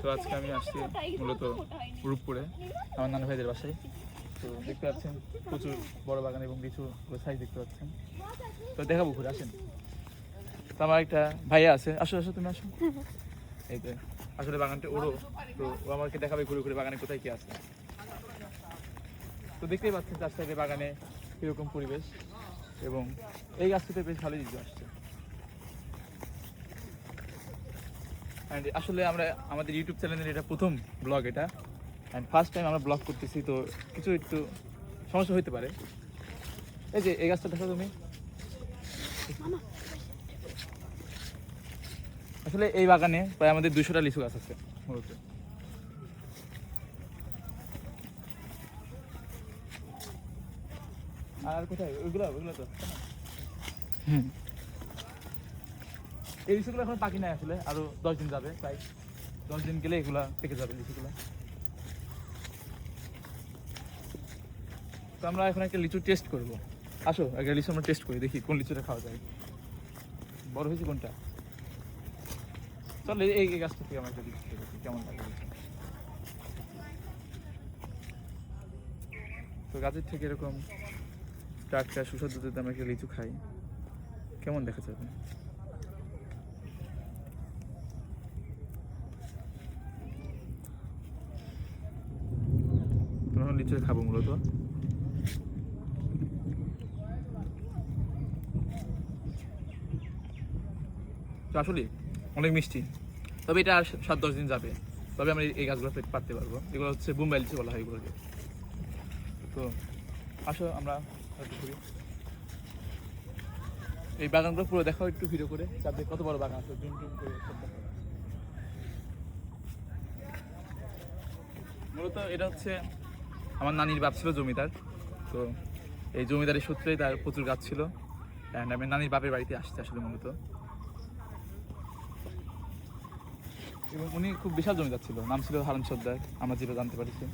তো আজকে আমি আসছি মূলত রূপপুরে আমার নানা ভাইদের বাসায়। তো দেখতে পাচ্ছেন প্রচুর বড় বাগান এবং লিচু সাইজ দেখতে পাচ্ছেন। তো দেখাবো, ঘুরে আসেন। তো আমার একটা ভাইয়া আছে, আসো আসো তুমি আসো। এই তো আসলে বাগানটা ওরও, তো ও আমাকে দেখাবে ঘুরে ঘুরে বাগানে কোথায় কি আছে। তো দেখতেই পাচ্ছেন চার সাইডে বাগানে কীরকম পরিবেশ, এবং এই গাছটাতে বেশ ভালোই লিচু আসছে। অ্যান্ড আসলে আমরা আমাদের ইউটিউব চ্যানেলের এটা প্রথম ব্লগ, এটা অ্যান্ড ফার্স্ট টাইম আমরা ব্লগ করতেছি, তো কিছু একটু সমস্যা হতে পারে। এই যে এই গাছটা দেখো তুমি, আসলে এই বাগানে প্রায় আমাদের 200টা লিচু গাছ আছে মূলত। আর কোথায় ওইগুলো ওইগুলো তো এই লিচুগুলো এখন পাকি নাই, আসলে আরো 10 দিন যাবে, প্রায় 10 দিন গেলে এগুলা পেকে যাবে লিচুগুলো। তো আমরা এখন একটা লিচু টেস্ট করব। আসো একটা লিচু আমরা টেস্ট করি, দেখি কোন লিচুটা খাওয়া যায়, বড় হয়েছে কোনটা। চল এই গাছটা থেকে আমরা একটা লিচু দেখি কেমন লাগে। তো গাছের থেকে এরকম টাটকা সুস্বাদু যদি আমরা একটা লিচু খাই কেমন দেখা যাবে। তখন লিচু খাবো মূলত। তো আসলে অনেক মিষ্টি, তবে এটা আর 7-10 দিন যাবে, তবে আমরা এই গাছগুলো পারতে পারবো। এগুলো হচ্ছে বোম্বাই লিচু বলা হয় এগুলোকে। তো আসো আমরা ঘুরি, এই বাগানগুলো পুরো দেখাও একটু ভিডিও করে, চারদিকে কত বড় বাগান আছে, জুম জুম করে সব দেখা। মূলত এটা হচ্ছে আমার নানির বাপ ছিল জমিদার, তো এই জমিদারের সূত্রেই তার প্রচুর গাছ ছিল। অ্যান্ড আমি নানির বাপের বাড়িতে আসছে আসলে মূলত, এবং উনি খুব বিশাল জমিদার ছিল, নাম ছিল হারুন সর্দার, আমরা যেটা জানতে পারছি।